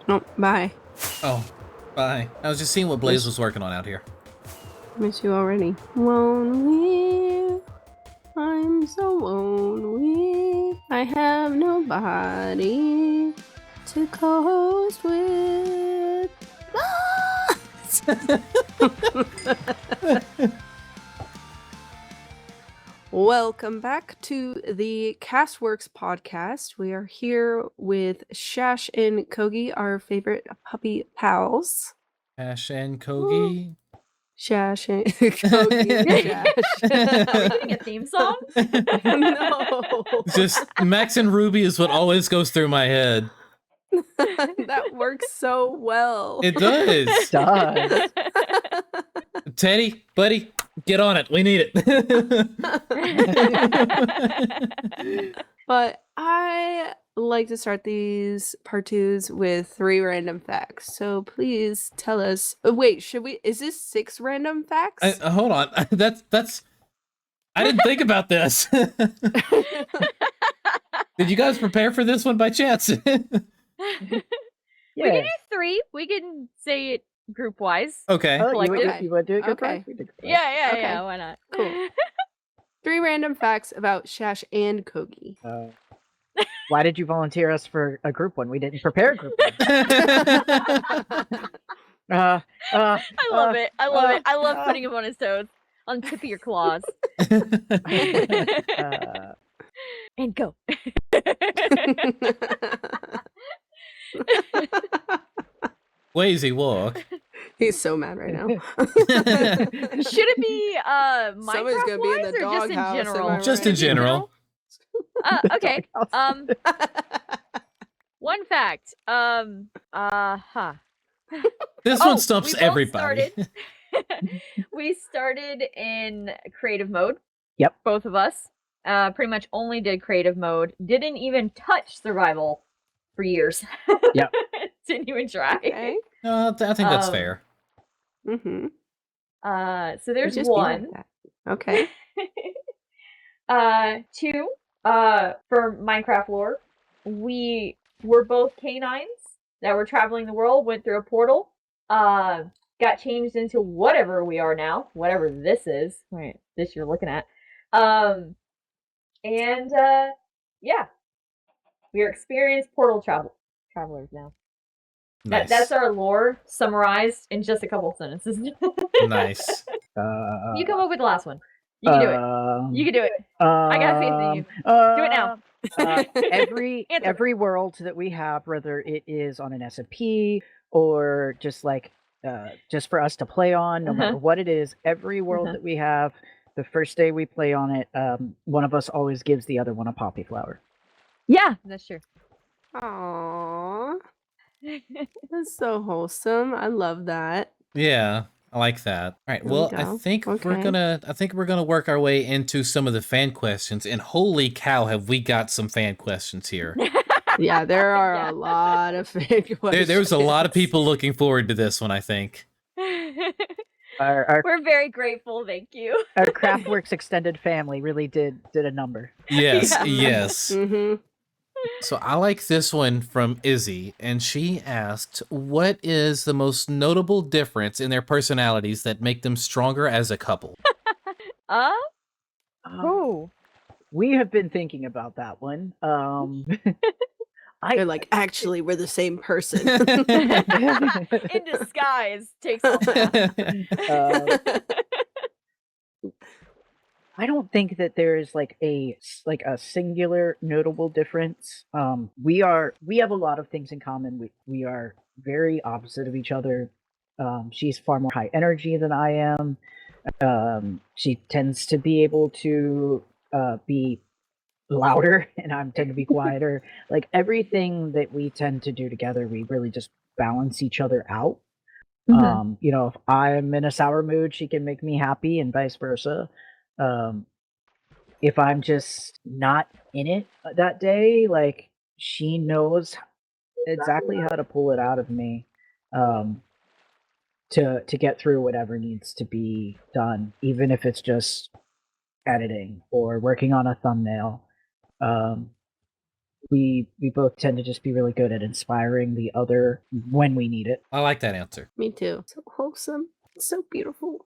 No, bye. Oh, bye. I was just seeing what Blaze was working on out here. Miss you already. Lonely. I'm so lonely. I have nobody to co-host with. Welcome back to the CastWorks podcast. We are here with Shash and Kogi, our favorite puppy pals. Shash and Kogi. Shash and Kogi and Shash. Are we doing a theme song? No. Just Max and Ruby is what always goes through my head. That works so well. It does. Does. Teddy, buddy, get on it. We need it. But I like to start these part twos with 3 random facts. So please tell us. Wait, is this 6 random facts? Hold on. That's. I didn't think about this. Did you guys prepare for this one by chance? We can do 3. We can say it group wise. Okay. Oh, Collective. you want to do it? Okay. Yeah, Okay. yeah. Why not? Cool. 3 random facts about Shash and Kogi. Why did you volunteer us for a group one? We didn't prepare a group one. I love it. I love it. I love putting him on his toes, on the tip of your claws, and go. Lazy walk. He's so mad right now. Should it be Minecraft Somebody's gonna be in the or just in doghouse, am general? I Just in right? general. Okay. One fact. This one stumps we both everybody. We started in creative mode. Yep. Both of us. Pretty much only did creative mode. Didn't even touch survival for years. Yep. Didn't even try. Okay. No, I think that's fair. Mm-hmm. So there's Just be like one. that. Okay. 2, for Minecraft lore, we were both canines that were traveling the world, went through a portal, got changed into whatever we are now, whatever this is. Right, this you're looking at. Yeah. We are experienced portal travelers now. Nice. That's our lore summarized in just a couple of sentences. Nice. You come up with the last one. You can do it. You can do it. I got faith in you. Do it now. Every world that we have, whether it is on an SMP or just like just for us to play on, no matter what it is, every world that we have, the first day we play on it, one of us always gives the other one a poppy flower. Yeah, that's true. Aww. That's so wholesome. I love that. Yeah, I like that. All right. There we Well, go. I think we're Okay. gonna work our way into some of the fan questions. And holy cow, have we got some fan questions here? Yeah, there are Yeah. a lot of fake questions. There was a lot of people looking forward to this one, I think. Our We're very grateful. Thank you. our CraftWorks extended family really did a number. Yes, Yeah. yes. Mm-hmm. So I like this one from Izzy, and she asked, what is the most notable difference in their personalities that make them stronger as a couple? Oh, we have been thinking about that one. They're like, actually, we're the same person. In disguise takes all that. I don't think that there is like a singular notable difference. We have a lot of things in common. We are very opposite of each other. She's far more high energy than I am. She tends to be able to be louder, and I tend to be quieter. Like everything that we tend to do together, we really just balance each other out. If I'm in a sour mood, she can make me happy, and vice versa. If I'm just not in it that day, like she knows exactly how to pull it out of me, to get through whatever needs to be done, even if it's just editing or working on a thumbnail. we both tend to just be really good at inspiring the other when we need it. I like that answer. Me too. So wholesome. So beautiful.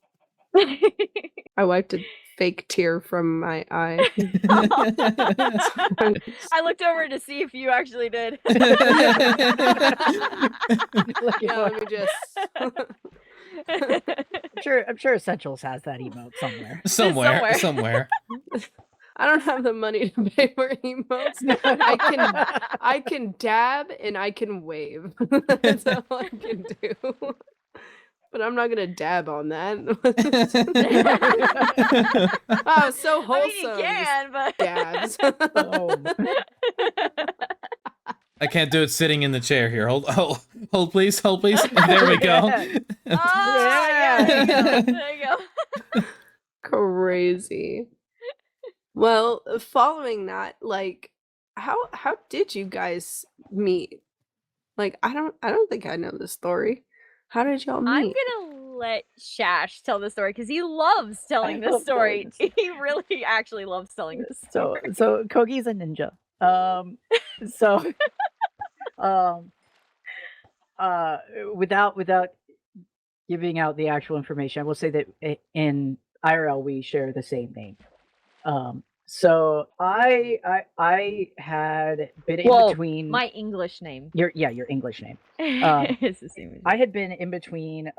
I wiped a fake tear from my eye. I looked over to see if you actually did. No, let me just. I'm sure Essentials has that emote somewhere. Somewhere. I don't have the money to pay for emotes. I can dab and I can wave. That's all I can do. But I'm not gonna dab on that. Oh, it's so wholesome. I mean, you can, but Dabs. I can't do it sitting in the chair here. Hold, please. There we go. Yeah. There you go. Crazy. Well, following that, like, how did you guys meet? Like, I don't think I know the story. How did y'all meet? I'm gonna let Shash tell the story because he loves telling this story. He really actually loves telling this story. So Kogi's a ninja. Without giving out the actual information, I will say that in IRL we share the same name. So I had been in between my English name. Your English name. It's the same. I had been in between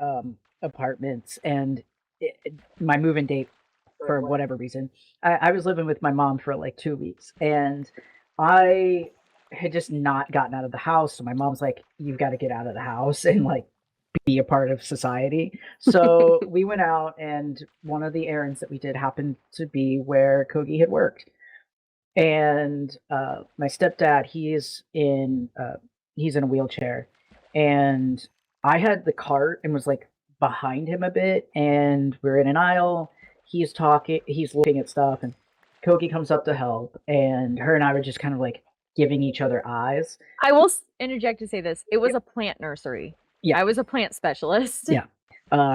apartments, and my move-in date, for whatever reason, I was living with my mom for like 2 weeks, and I had just not gotten out of the house. So my mom's like, "You've got to get out of the house and like be a part of society." So we went out, and one of the errands that we did happened to be where Kogi had worked. And my stepdad, he's in a wheelchair, and I had the cart and was like behind him a bit, and we're in an aisle. He's looking at stuff, and Kogi comes up to help, and her and I were just kind of like giving each other eyes. I will interject to say this. It was a plant nursery. Yeah. I was a plant specialist. Yeah.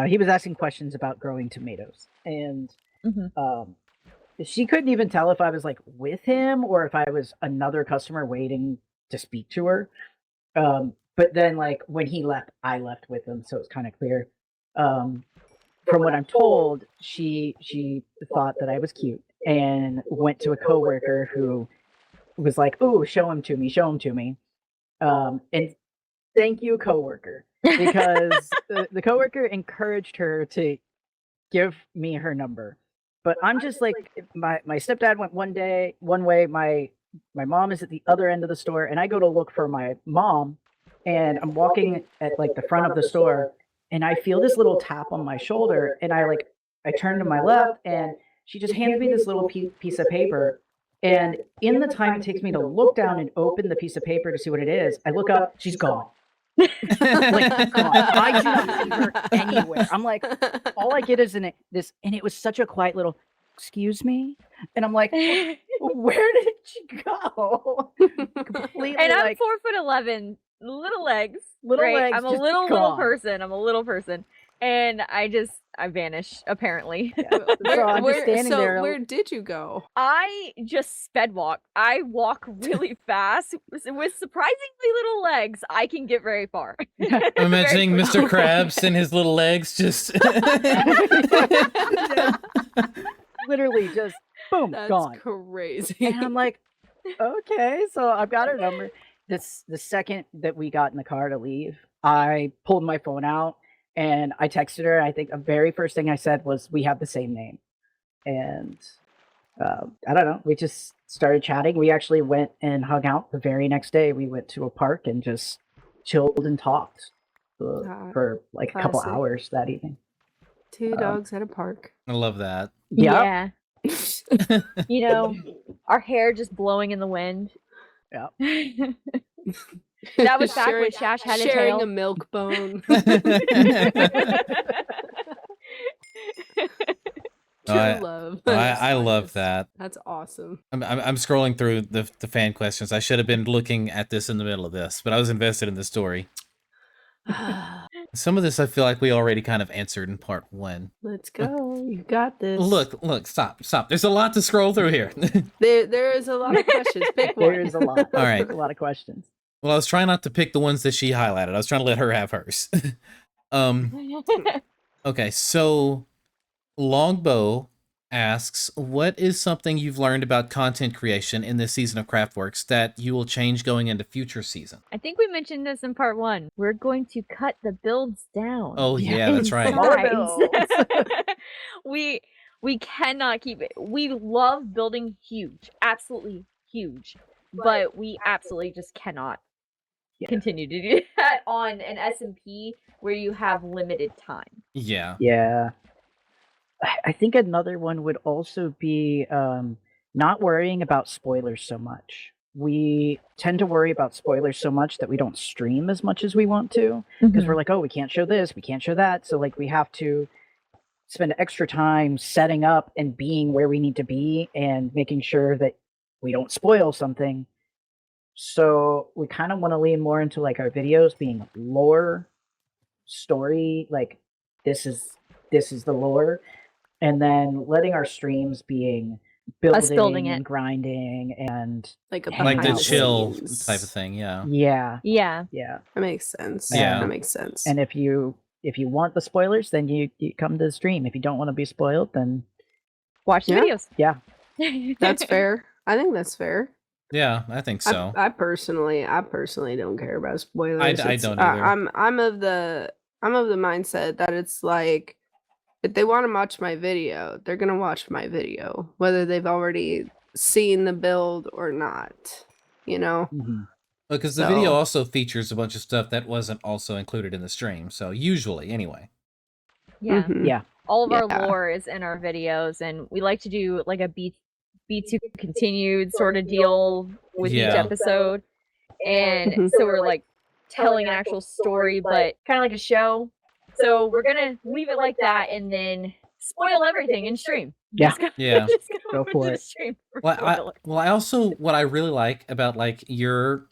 He was asking questions about growing tomatoes, and she couldn't even tell if I was like with him or if I was another customer waiting to speak to her. But then like when he left, I left with him, so it's kind of clear. From what I'm told, she thought that I was cute and went to a coworker who was like, "Oh, show him to me." And thank you, coworker, because the coworker encouraged her to give me her number. But I'm just like, my stepdad went one way, my mom is at the other end of the store, and I go to look for my mom, and I'm walking at like the front of the store, and I feel this little tap on my shoulder, and I turn to my left, and she just hands me this little piece of paper. And in the time it takes me to look down and open the piece of paper to see what it is, I look up, she's gone. Like, gone. I do not see her anywhere. I'm like, all I get is this, and it was such a quiet little, "Excuse me," and I'm like, where did she go? Completely. And I'm 4'11", little legs. Legs. I'm a little person. And I vanish, apparently. Yeah. So I'm just standing there. Where did you go? I just sped walk. I walk really fast. With surprisingly little legs, I can get very far. I'm imagining Mr. Krabs and his little legs just literally just boom, That's gone. Crazy. And I'm like, okay, so I've got her number. The second that we got in the car to leave, I pulled my phone out and I texted her. I think the very first thing I said was, "We have the same name." And I don't know. We just started chatting. We actually went and hung out the very next day. We went to a park and just chilled and talked for like a couple hours that evening. Two dogs at a park. I love that. Yeah. You know, our hair just blowing in the wind. Yeah. That was back when Shash had a tail. Sharing a milk bone. Love. I love that. That's awesome. I'm scrolling through the fan questions. I should have been looking at this in the middle of this, but I was invested in the story. Some of this I feel like we already kind of answered in part 1. Let's go. You got this. Look, stop. There's a lot to scroll through here. There is a lot of questions. Pick one. There is a lot. All right. A lot of questions. Well, I was trying not to pick the ones that she highlighted. I was trying to let her have hers. Okay, so Longbow asks, what is something you've learned about content creation in this season of CraftWorks that you will change going into future season? I think we mentioned this in part 1. We're going to cut the builds down. Oh, yeah, that's right. Size. we cannot keep it. We love building huge, absolutely huge, but we absolutely just cannot continue to do that on an SMP where you have limited time. Yeah. Yeah. I think another one would also be not worrying about spoilers so much. We tend to worry about spoilers so much that we don't stream as much as we want to, because we're like, oh, we can't show this, we can't show that. So like we have to spend extra time setting up and being where we need to be and making sure that we don't spoil something. So we kind of want to lean more into like our videos being lore, story, like this is the lore, and then letting our streams being building it. and grinding and Like a Like the behind chill scenes. type of thing, yeah. yeah. That makes sense. Yeah. That makes sense. And if you want the spoilers, then you come to the stream. If you don't want to be spoiled, then Watch the videos. yeah. That's fair. I think that's fair. Yeah, I think so. I personally don't care about spoilers. I It's- don't either. I'm of the mindset that it's like, if they want to watch my video, they're gonna watch my video, whether they've already seen the build or not. You know. Mhm. Because the video So- also features a bunch of stuff that wasn't also included in the stream. So usually, anyway. Yeah. Mhm. Yeah. All of Yeah. our lore is in our videos, and we like to do like a B2 continued sort of deal with each Yeah. episode. And Mhm. so we're like telling an actual story, but kind of like a show. So we're gonna leave it like that and then spoil everything in stream. Yeah. Just gonna- Yeah. just gonna Go put for the it. stream for Well, spoilers. I also what I really like about like your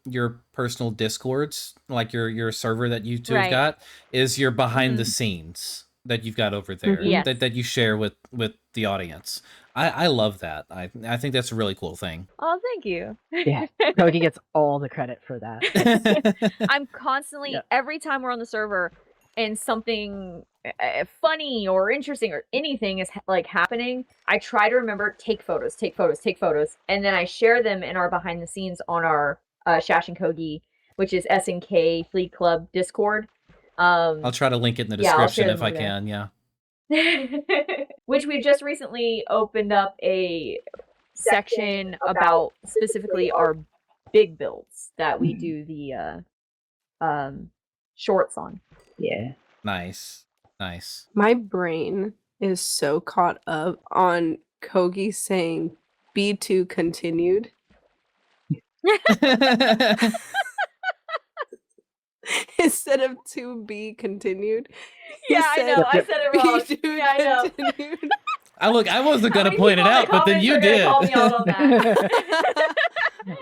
personal discords, like your server that you two have Right. got, is your behind the Mhm. scenes that you've got over there Yes. that you share with the audience. I love that. I think that's a really cool thing. Oh, thank you. Yeah. Kogi gets all the credit for that. I'm constantly Yeah. every time we're on the server and something funny or interesting or anything is like happening, I try to remember take photos, and then I share them in our behind the scenes on our Shash and Kogi, which is SNK Fleet Club Discord. I'll try to link it in the Yeah, I'll description share if them I there. can. Yeah. Which we just recently opened up a section about specifically our big builds that we do the shorts on. Yeah. Nice. My brain is so caught up on Kogi saying B2 continued instead of to be continued. He Yeah, I said know. I said it wrong. B2 Yeah, I know. continued. I wasn't How gonna many point it people in the out, but then comments you are gonna did. call me out on that?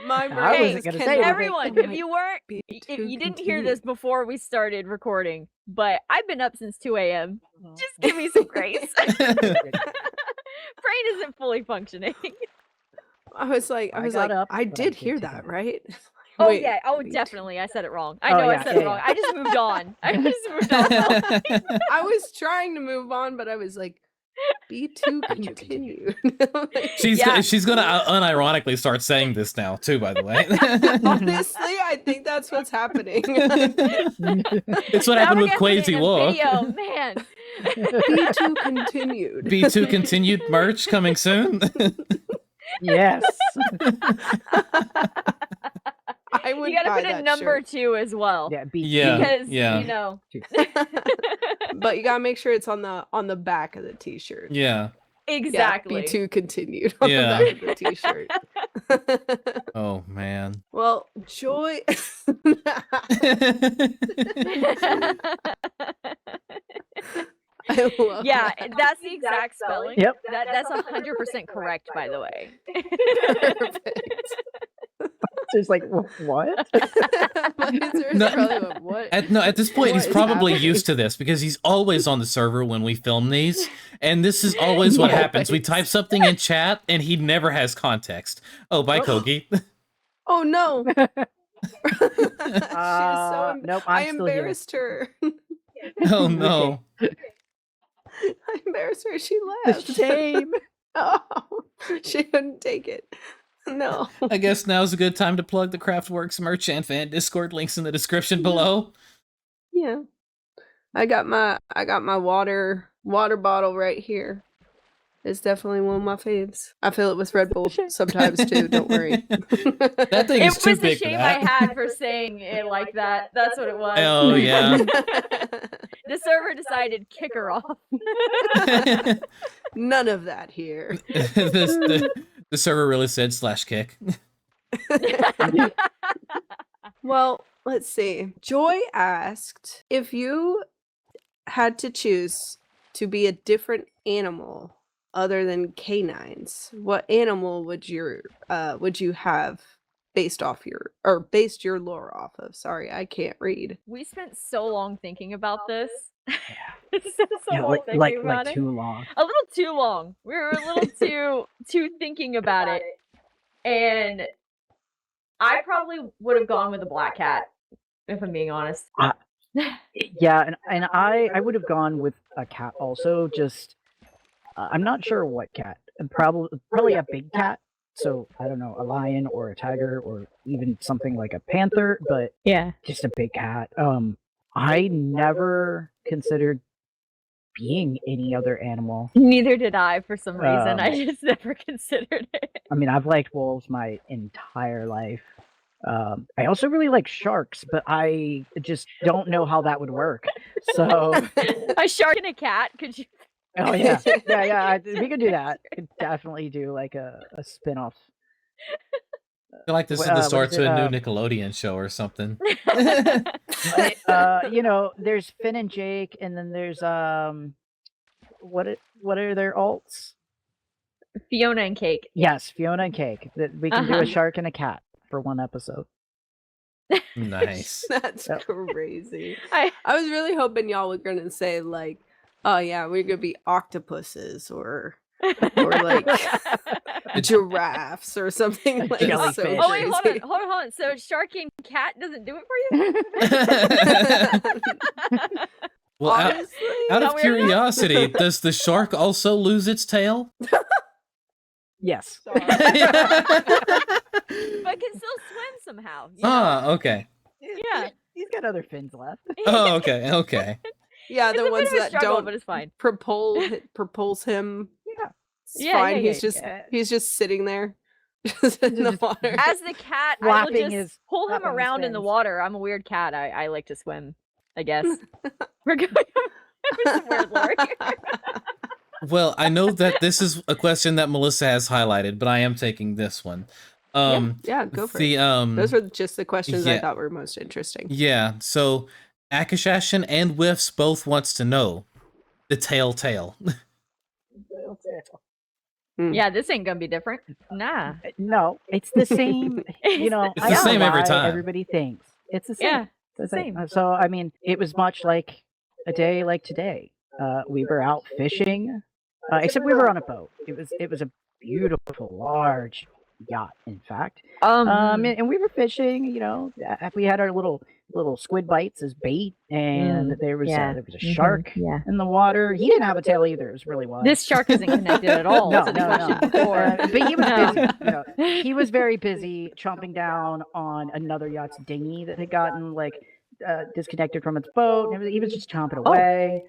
My I brain wasn't just gonna say cannot- anything. Everyone, if you weren't, B2 if you didn't hear continued. this before we started recording, but I've been up since 2 a.m. Just give me some grace. Brain isn't fully functioning. I was like, I got up, I but I did did hear too. that, right? Oh Wait, yeah, oh B2. definitely. I said it wrong. I Oh, know I yeah, said it yeah, wrong. yeah. I just moved on. I just moved on. I was trying to move on, but I was like, B2 continued. Yeah. She's gonna unironically start saying this now too. By the way, Honestly, I think that's what's happening. it's what Now happened we're with gonna put it Quasi in a War. video, man. B2 continued. B2 continued merch coming soon. Yes. I would You gotta buy put a that number shirt. 2 as well. Yeah. Yeah. Because yeah. you know. But you gotta make sure it's on the back of the t-shirt. Yeah. Exactly. Yeah, B2 continued on Yeah. the back of the t-shirt. Oh man. Well, Joy. I love Yeah, that. that's the exact spelling. Yep. That's 100% correct, by the way. Perfect. It's like, what? My user is No, probably like, what? At this point, What he's is probably happening? used to this because he's always on the server when we film these, and this is always what happens. We type something in chat, and he never has context. Oh, bye, Kogi. Oh no! She was so Nope, I I'm still here. embarrassed her. Oh no. I embarrassed her. She The left. shame. Oh, she couldn't take it. No. I guess now's a good time to plug the CraftWorks merch and fan Discord links in the description below. Yeah. I got my water bottle right here. It's definitely one of my faves. I fill it with Red Bull sometimes too, don't worry. That thing It is too was the big for shame I that. had for saying it like that. That's what it was. Oh yeah. The server decided kick her off. None of that here. The server really said /kick. Well, let's see. Joy asked if you had to choose to be a different animal other than canines, what animal would you have based your lore off of? Sorry, I can't read. We spent so long thinking about this. Yeah. so Yeah, long thinking like about it. too long. A little too long. We were a little too thinking about it. And I probably would have gone with a black cat, if I'm being honest. Yeah, and I would have gone with a cat also. Just I'm not sure what cat. Probably a big cat. So I don't know, a lion or a tiger or even something like a panther, but Yeah. just a big cat. I never considered being any other animal. Neither did I for some reason. I Um, just never considered it. I mean, I've liked wolves my entire life. I also really like sharks, but I just don't know how that would work. So, A shark and a cat? Could you? oh yeah, yeah, we could do that. Could definitely do like a spin-off. I feel like this is the What start is to it? a new Nickelodeon show or something. There's Finn and Jake, and then there's what are their alts? Fiona and Cake. Yes, Fiona and Cake. That we can do Uh-huh. a shark and a cat for one episode. Nice. That's Yep. crazy. I I was really hoping y'all were gonna say like, oh yeah, we're gonna be octopuses or like giraffes or something like so jellyfish. crazy. Oh wait, hold on. So shark and cat doesn't do it for you? Well, Honestly, out Not of weird enough? curiosity, does the shark also lose its tail? Yes. But can still swim somehow. You know? Ah, okay. Yeah. He's got other fins left. Oh, okay, okay. yeah, It's the a ones bit of a that struggle, don't but it's fine. propulse him. Yeah. It's Yeah, fine. yeah, He's just sitting there, just in the Just water. As the cat, I will Flapping just his- pull him flapping his around in the fins. water. I'm a weird cat. I like to swim, I guess. We're going with some weird lore here. Well, I know that this is a question that Melissa has highlighted, but I am taking this one. Yeah, go for it. Those were just the questions I yeah. thought were most interesting. Yeah, so Akashashin and Whiffs both wants to know the tail. Yeah, this ain't gonna be different. Nah. No, it's the same. You know, It's I the don't know same every why time. Everybody thinks it's the same. Yeah, It's the same. So I mean, it was much like a day like today. We were out fishing, except we were on a boat. It was a beautiful, large yacht, in fact. And we were fishing. You know, we had our little squid bites as bait, and there was a shark in the water. He didn't have a tail either. It was really wild. This shark isn't connected at all No, to the no, question no. before. But he was No. busy. You know, he was very busy chomping down on another yacht's dinghy that had gotten disconnected from its boat. And he was just chomping away,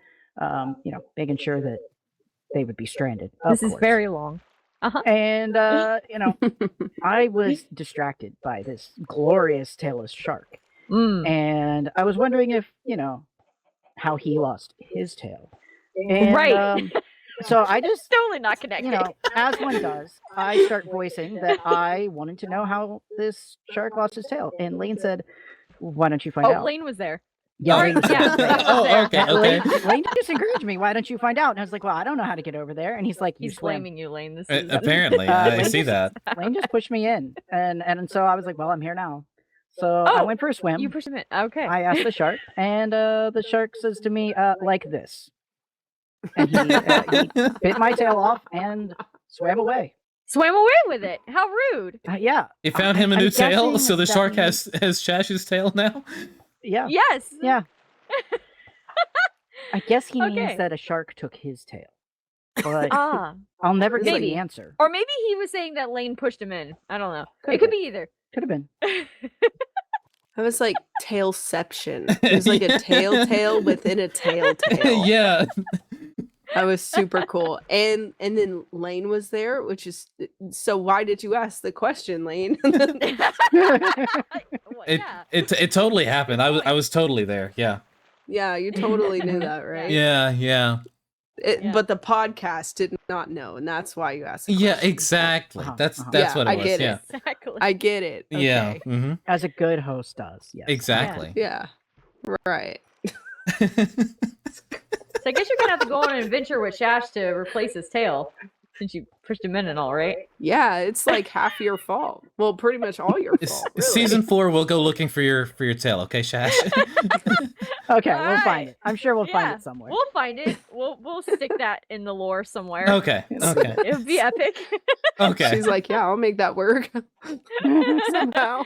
making sure that they would be stranded. This is very long. And I was distracted by this glorious tailless shark, and I was wondering if how he lost his tail. And, Right. So I just Totally not connected. as one does, I start voicing that I wanted to know how this shark lost his tail. And Lane said, why don't you find out? Lane was there. Yeah, Oh. Lane was Yeah. there. Oh, okay, Lane, okay. Lane just encouraged me. Why don't you find out? And I was like, well, I don't know how to get over there. And he's like, you He's swim. blaming you, Lane. This is Apparently, I see that. Lane just pushed me in, and so I was like, well, I'm here now. So I Oh, went for a swim. You pushed him in. Okay. I asked the shark, and the shark says to me, like this. And he bit my tail off and swam away. Swam away with it. How rude. Yeah. You found him a new I'm tail, guessing so the that shark means- has Shash's tail now. Yeah. Yes. Yeah. I guess he Okay. means that a shark took his tail. But Ah. I'll never get Maybe. the answer. Or maybe he was saying that Lane pushed him in. I don't know. Could It could be either. Could have been. That was like tailception. It was like a tail within a tail. Yeah. That was super cool. And then Lane was there, which is so why did you ask the question, Lane? Well, It, yeah. it totally happened. I was totally there. Yeah. Yeah, you totally knew that, right? Yeah, yeah. Yeah. But the podcast did not know, and that's why you asked. The Yeah, question. exactly. Uh-huh, That's uh-huh. that's Yeah, what it I was. get it. Yeah. Exactly. I get it. Yeah. Okay. Mm-hmm. As a good host does. Yes. Exactly. Yeah. Right. So I guess you're gonna have to go on an adventure with Shash to replace his tail, since you pushed him in and all, right? Yeah, it's like half your fault. Well, pretty much all your fault. Really. Season 4, we'll go looking for your tail. Okay, Shash. Okay, All we'll find right. it. I'm sure we'll find Yeah, it somewhere. We'll find it. We'll stick that in the lore somewhere. Okay. Okay. It would be epic. Okay. She's like, yeah, I'll make that work somehow.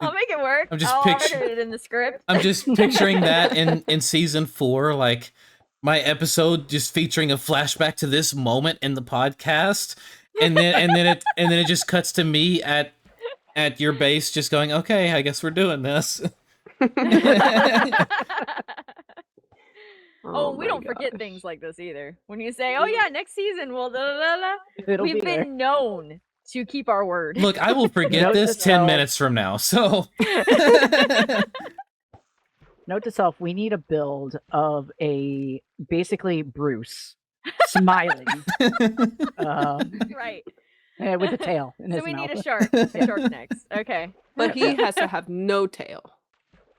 I'll make it work. I'm just I'll picture- write it in the script. I'm just picturing that in season 4, like my episode just featuring a flashback to this moment in the podcast, and then it just cuts to me at your base, just going, okay, I guess we're doing this. Oh, we my don't forget gosh. things like this either. When you say, "Oh yeah, next season we'll da da da da," It'll we've be there. been known to keep our word. Look, I will forget Note this to 10 self. minutes from now. So Note to self: we need a build of a basically Bruce smiling Right. with a tail in his So we mouth. need a shark. A shark next. Okay. But he has to have no tail.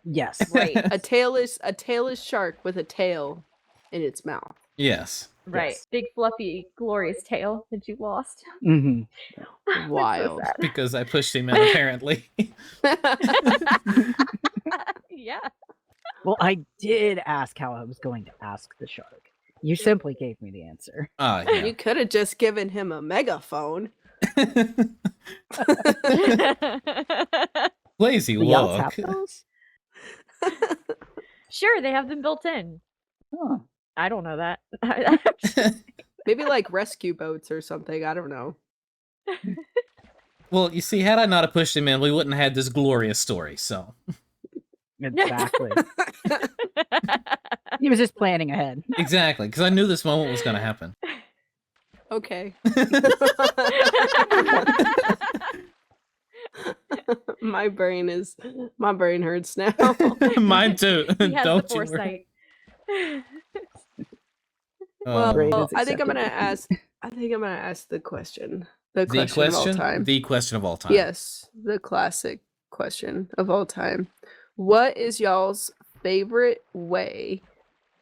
Yes. Right. A tailless shark with a tail in its mouth. yes. Right. Yes. Big fluffy glorious tail that you lost. hmm Wild. sad. Because I pushed him in, apparently. Yeah. Well, I did ask how I was going to ask the shark. You simply gave me the answer. Ah, You could have just given him a megaphone. yeah. Lazy The yachts look. have those? Sure, they have them built in. Huh. I don't know that. Maybe like rescue boats or something. I don't know. Well, you see, had I not have pushed him in, we wouldn't have had this glorious story. So Exactly. He was just planning ahead. exactly, because I knew this moment was going to happen. Okay. my brain hurts now. Mine too. He has Don't the you worry. foresight. Well, Brain is I think I'm gonna accepted. ask the question. The Question of all time. The question of all time. Yes, the classic question of all time. What is y'all's favorite way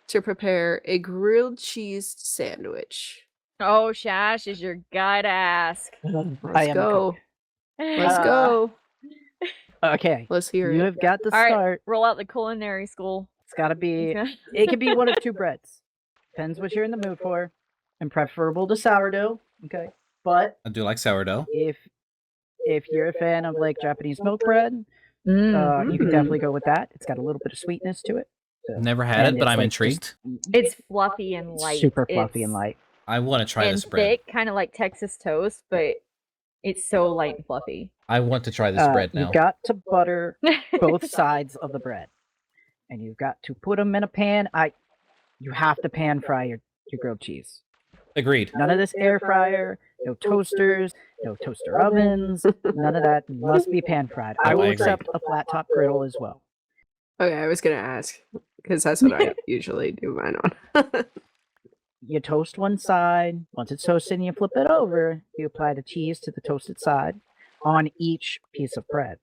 to prepare a grilled cheese sandwich? Oh, Shash is your guy to ask. I Let's am go. Let's Uh, go. Okay. Let's hear You it. have got to All right. start. Roll out the culinary school. It's got to be. It can be one of two breads. Depends what you're in the mood for, and preferable to sourdough. Okay. But I do like sourdough. if you're a fan of like Japanese milk bread, you can definitely go with that. It's got a little bit of sweetness to it. So, Never had and it, but it's, I'm like, intrigued. It's fluffy and light. super fluffy and It's- light. I want to try and this bread. thick, kind of like Texas toast, but it's so light and fluffy. I want to try this bread now. You've got to butter both sides of the bread, and you've got to put them in a pan. You have to pan fry your grilled cheese. Agreed. None of this air fryer, no toasters, no toaster ovens, none of that. Must be pan fried. I Oh, will I agree. accept a flat top griddle as well. Okay, I was gonna ask because that's what I usually do mine on. You toast one side. Once it's toasted and you flip it over, you apply the cheese to the toasted side on each piece of bread.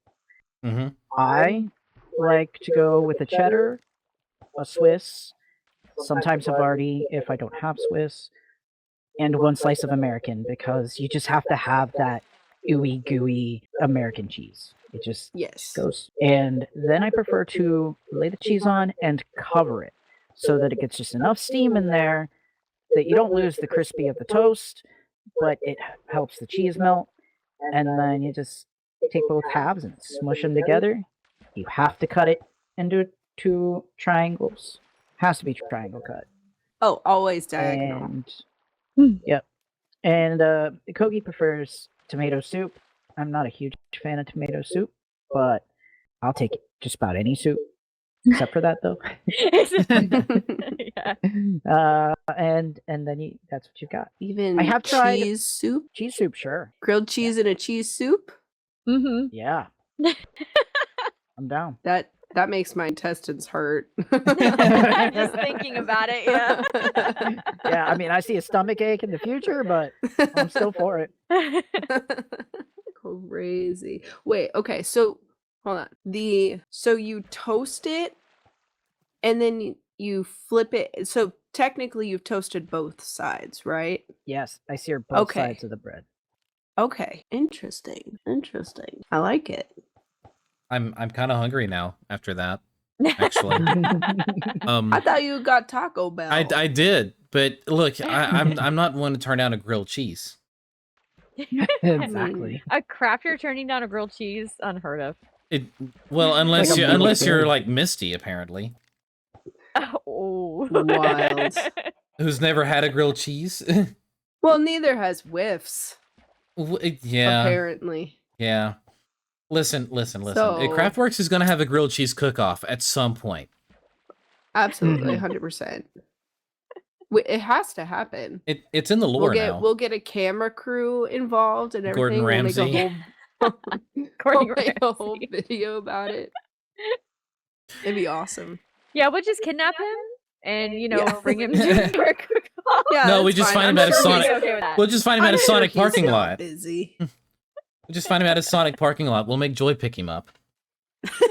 Mm-hmm. I like to go with a cheddar a Swiss, sometimes Havarti if I don't have Swiss, and one slice of American because you just have to have that ooey gooey American cheese. It just Yes. goes. And then I prefer to lay the cheese on and cover it so that it gets just enough steam in there that you don't lose the crispy of the toast, but it helps the cheese melt. And then you just take both halves and smush them together. You have to cut it into 2 triangles. Has to be triangle cut. Oh, always diagonal. And yep. And Kogi prefers tomato soup. I'm not a huge fan of tomato soup, but I'll take just about any soup, except for that though. Yeah. And then that's what you got. Even I have tried- cheese soup, Cheese soup, sure. grilled cheese in a cheese soup. Mm-hmm. Yeah. I'm down. That makes my intestines hurt. Just thinking about it, yeah. Yeah, I mean, I see a stomach ache in the future, but I'm still for it. Crazy. Wait, okay, so hold on. So you toast it and then you flip it. So technically you've toasted both sides, right? Yes, I sear both Okay. sides of the bread. Okay. Interesting. I like it. I'm kind of hungry now after that. Actually, I thought you got Taco Bell. I did, but look, I'm not one to turn down a grilled cheese. Exactly. A crafter turning down a grilled cheese, unheard of. Well, unless Like a you're meal. like Misty, apparently, Oh. Wild. who's never had a grilled cheese. Well, neither has Whiffs, Yeah, apparently. yeah. Listen. So- CraftWorks is gonna have a grilled cheese cook-off at some point. Absolutely, 100%. It has to happen. It's in the lore now. We'll get a camera crew involved and everything. Gordon Ramsay. We'll make a whole video about it. It'd be awesome. Yeah, we'll just kidnap him and, Yeah. bring him to our cook-off. Yeah, No, we that's just fine. find him I'm at a sure Sonic- he's- Okay with that. We'll just find him at I'm a sure Sonic he's parking not lot. Busy. We'll just find him at a Sonic parking lot. We'll make Joy pick him up.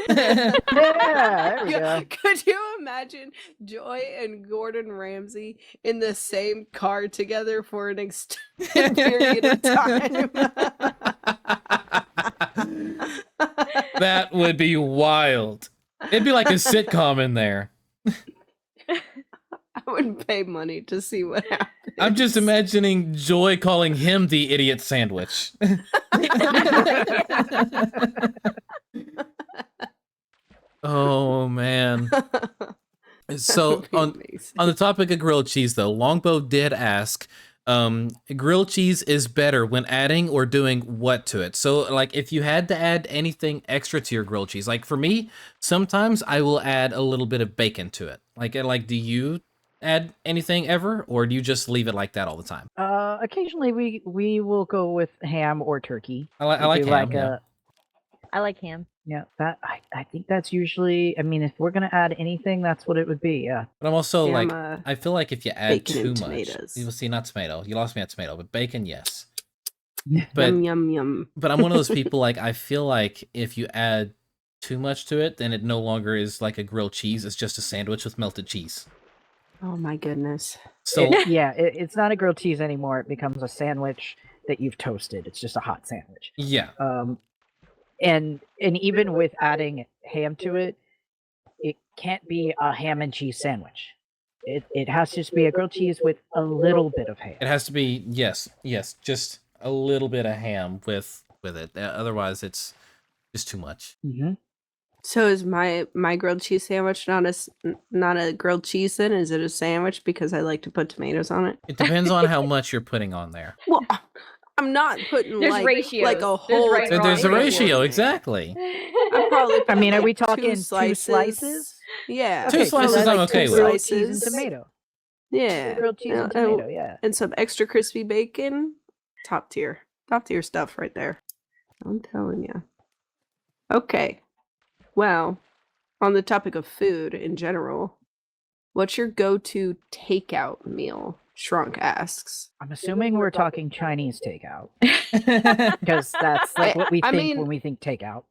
Yeah, there we Yeah, go. could you imagine Joy and Gordon Ramsay in the same car together for an extended period of time? That would be wild. It'd be like a sitcom in there. I would pay money to see what happens. I'm just imagining Joy calling him the idiot sandwich. Oh man. So on the topic of grilled cheese though, Longbow did ask, grilled cheese is better when adding or doing what to it? So like if you had to add anything extra to your grilled cheese, like for me, sometimes I will add a little bit of bacon to it. Like do you add anything ever, or do you just leave it like that all the time? Occasionally we will go with ham or turkey. I like do ham, yeah. I like ham. Yeah, that I think that's usually. I mean, if we're gonna add anything, that's what it would be. Yeah. But I'm also Yeah, like, I'm, I feel like if you add bacon too and much, tomatoes. you will see not tomato. You lost me at tomato, but bacon, yes. But Yum yum yum. but I'm one of those people like I feel like if you add too much to it, then it no longer is like a grilled cheese. It's just a sandwich with melted cheese. Oh my goodness. So It's not a grilled cheese anymore. It becomes a sandwich that you've toasted. It's just a hot sandwich. yeah, And even with adding ham to it, it can't be a ham and cheese sandwich. It has to just be a grilled cheese with a little bit of ham. it has to be yes, just a little bit of ham with it. Otherwise, it's just too much. Mm-hmm. So is my grilled cheese sandwich not a grilled cheese then? Is it a sandwich because I like to put tomatoes on it? It depends on how much you're putting on there. Well, I'm not putting There's like ratios. like a There's whole. right and There's a wrong. ratio, exactly. I'm probably I mean, are putting, we like, talking 2 slices? slices? Yeah. Two slices so I'm like okay two with. Grilled cheese and slices. tomato. Yeah. Grilled cheese and tomato. Yeah. And some extra crispy bacon. Top tier stuff right there. I'm telling you. Okay. Well, on the topic of food in general, what's your go-to takeout meal? Shrunk asks. I'm assuming we're talking Chinese takeout because that's like what we I think mean- when we think takeout.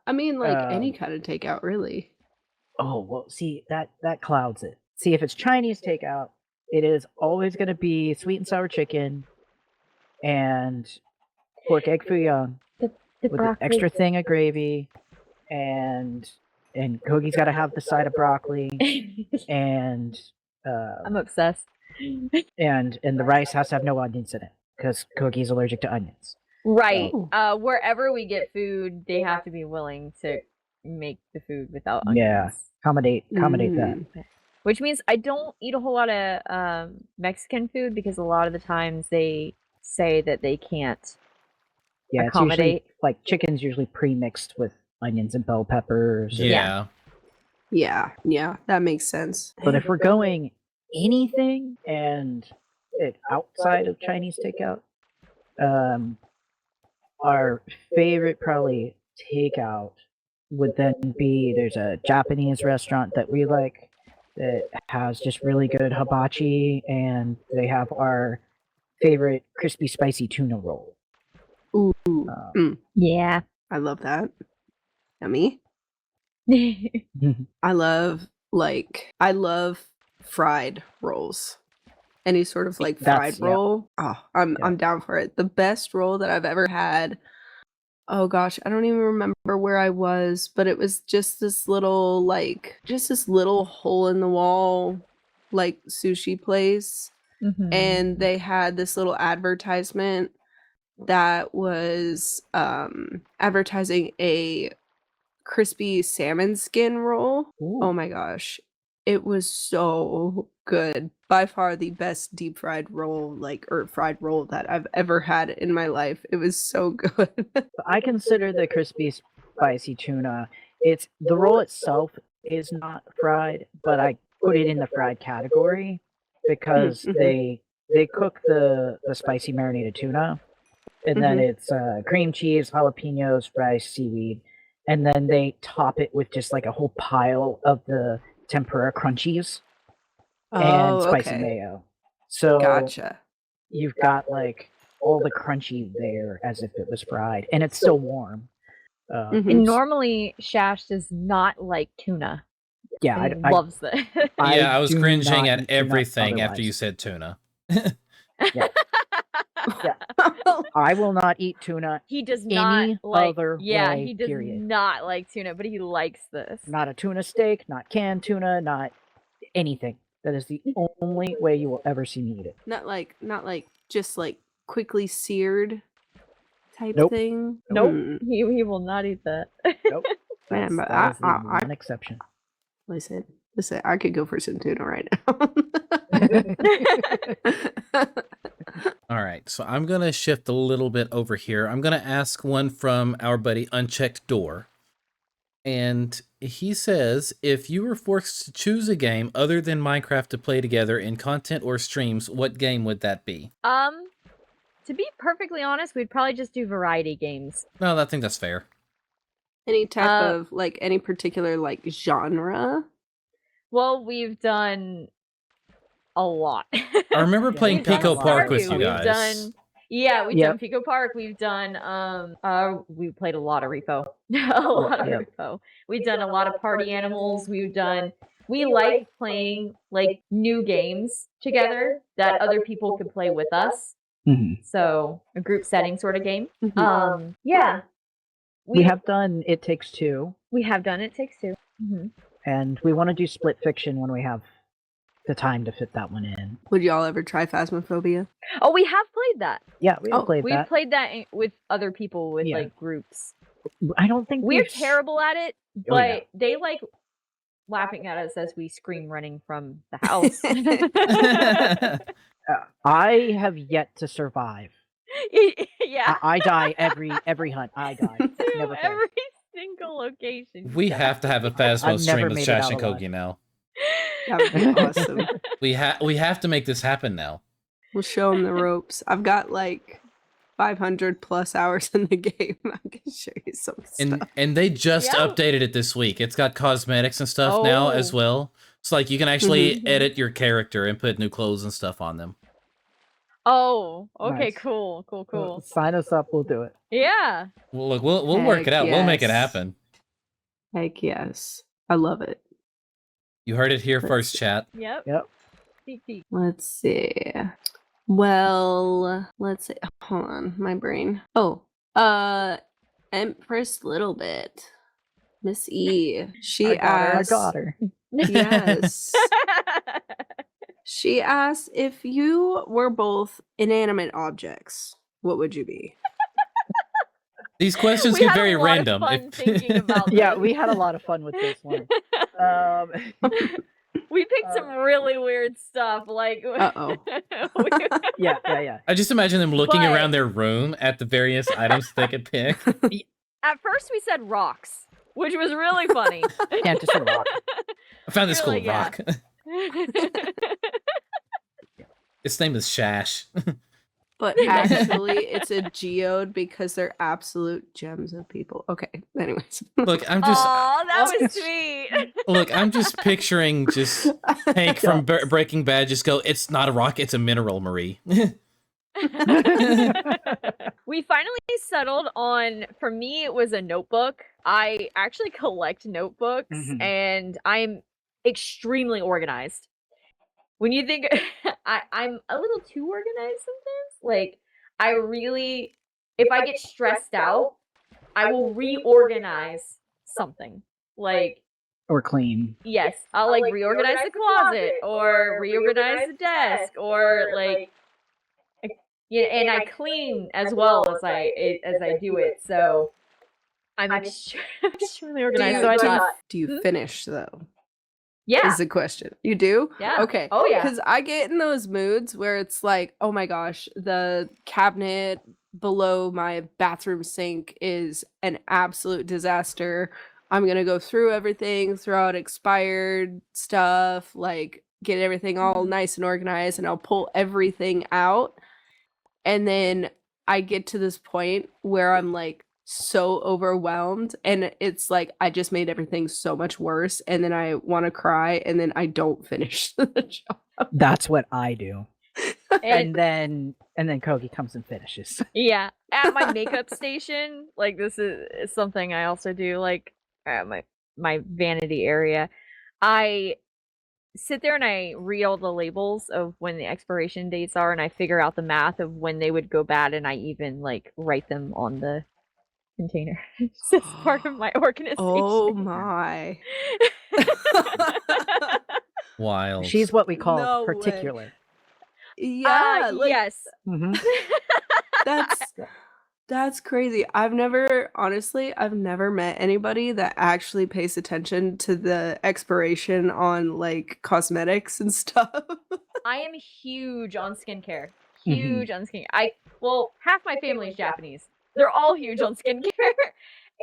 I mean, like any Um, kind of takeout, really. Oh well, see that clouds it. See, if it's Chinese takeout, it is always going to be sweet and sour chicken and pork egg foo young The with an extra thing of gravy, and Kogi's got to have the side of broccoli, and I'm obsessed. and the rice has to have no onions in it because Kogi's allergic to onions. Right. Ooh. Wherever we get food, they have to be willing to make the food without onions. Yeah, accommodate that. Which means I don't eat a whole lot of Mexican food because a lot of the times they say that they can't Yeah, it's usually accommodate. like chicken's usually pre-mixed with onions and bell peppers. Yeah. Yeah, that makes sense. But if we're going anything and outside of Chinese takeout, our favorite probably takeout would then be there's a Japanese restaurant that we like that has just really good hibachi, and they have our favorite crispy spicy tuna roll. Ooh, Yeah. I love that. Yummy. I love fried rolls. Any sort of like fried Yeah. roll. Oh, I'm down for it. The best roll that I've ever had. Oh gosh, I don't even remember where I was, but it was just this little hole in the wall like sushi place, and they had this little advertisement that was advertising a crispy salmon skin roll. Ooh. Oh my gosh. It was so good. By far the best deep fried roll, or fried roll that I've ever had in my life. It was so good. I consider the crispy spicy tuna. It's the roll itself is not fried, but I put it in the fried category because Mhm. they cook the spicy marinated tuna, and then it's cream cheese, jalapenos, rice, seaweed, and then they top it with just like a whole pile of the tempura crunchies and Oh, spicy okay. mayo. So Gotcha. you've got like all the crunchy there as if it was fried, and it's still warm. Mhm. And normally, Shash does not like tuna. Yeah, And he loves it. Yeah, I was do cringing not at eat tuna everything after otherwise. you said tuna. I will not eat tuna He does any not like. other Yeah, way, he does period. not like tuna, but he likes this. Not a tuna steak, not canned tuna, not anything. That is the only way you will ever see me eat it. Not like just like quickly seared type Nope. thing. Nope, Mm. he will not eat that. Nope. Man, but that is the I one exception. listen, I could go for some tuna right now. All right, so I'm going to shift a little bit over here. I'm going to ask one from our buddy Unchecked Door. And he says, if you were forced to choose a game other than Minecraft to play together in content or streams, what game would that be? To be perfectly honest, we'd probably just do variety games. No, I think that's fair. Any type of any particular genre? Well, we've done a lot. I remember playing we've done Pico a lot. Park with you We've guys. done we've Yep. done Pico Park. We've done we played a lot of Repo. A lot of Repo. We've done a lot of Party Animals. We like playing like new games together that other people could play with us. Mhm. So a group setting sort of game. Mhm. Yeah. We have done It Takes Two, We have done It Takes Two. and we want to do Split Fiction when we have the time to fit that one in. Would y'all ever try Phasmophobia? Oh, we have played that. Yeah, we have played We've that. played that with other people with Yeah. like groups. I don't think We're we've terrible at it, Oh, but yeah. they like laughing at us as we scream running from the house. I have yet to survive. Yeah. I die every hunt. I die. Never fails. Every single location. We have to have a Phasmo I've stream never with made it Shash out and alive. Kogi now. That would be awesome. We have to make this happen now. We'll show them the ropes. I've got like 500 plus hours in the game. I can show you some stuff. And they just Yeah. updated it this week. It's got cosmetics and stuff now as well. It's like you can actually edit your character and put new clothes and stuff on them. Oh, okay, Nice. cool. Sign us up. We'll do it. Yeah. Well, look, we'll work it out. Heck We'll make it yes. happen. Heck yes. I love it. You heard it here first, chat. Yep. Yep. Peek, peek. Let's see. Well, let's see. Hold on, my brain. Oh, Empress Little Bit, Miss E. She Our asked. daughter. Yes. She asked if you were both inanimate objects, what would you be? These questions We get had a very lot of random. fun thinking about Yeah, this. we had a lot of fun with this one. We picked some really weird stuff. Like, Uh-oh. Yeah. I just imagine them looking But- around their room at the various items they could pick. At first, we said rocks, which was really funny. Yeah, just a rock. I found this You're cool like, yeah. rock. Its name is Shash. But actually, it's a geode because they're absolute gems of people. Okay, anyways. Look, I'm just Aw, that was sweet. I'm just picturing just Hank from Breaking Bad just go, it's not a rock, it's a mineral, Marie. We finally settled on, for me, it was a notebook. I actually collect notebooks, Mhm. and I'm extremely organized. When you think, I'm a little too organized sometimes. Like, I really, if I get stressed out, I will reorganize something. Like, Or clean. yes, I'll like reorganize the closet, or reorganize the desk, or like, yeah, and I clean as well as I do it. So I'm extremely organized. So I thought, do you finish though? yeah, Is the question. You do? yeah, Okay. oh yeah, Because I get in those moods where it's like, oh my gosh, the cabinet below my bathroom sink is an absolute disaster. I'm going to go through everything, throw out expired stuff, like get everything all nice and organized, and I'll pull everything out. And then I get to this point where I'm like so overwhelmed, and it's like I just made everything so much worse, and then I want to cry, and then I don't finish the job. That's what I do. and And then Kogi comes and finishes. yeah. At my makeup station, like this is something I also do. Like at my vanity area, I sit there and I read all the labels of when the expiration dates are, and I figure out the math of when they would go bad, and I even like write them on the container. It's just part of my organization. Oh my. Wild. She's what we call No way. particular. Yeah, like yes. Hmm. that's crazy. I've never met anybody that actually pays attention to the expiration on like cosmetics and stuff. I am huge on skincare. Huge on skincare. Well, half my family is Japanese. They're all huge on skincare.